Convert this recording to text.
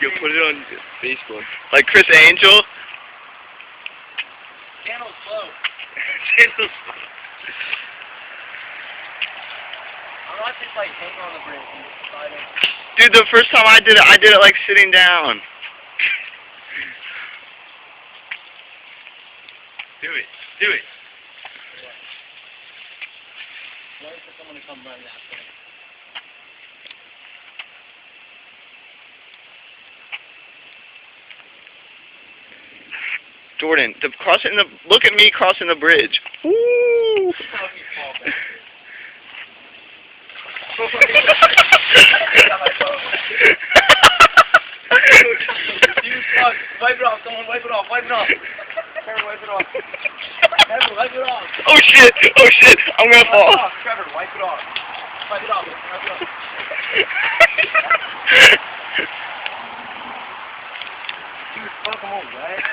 Yo, put it on Facebook. Like Chris Angel? Channel's slow. Channel's slow. I'm not just like hanging on the bridge and sliding. Dude, the first time I did it like sitting down. Do it. Do it. Wait for someone to come run that way. Jordan, look at me crossing the bridge. Woo! Wipe it off, someone wipe it off, wipe it off. Trevor, wipe it off. Trevor, wipe it off. Oh shit, I'm gonna fall. Off. Trevor, wipe it off. Wipe it off, wipe it off. Dude, fuck, I'm all wet.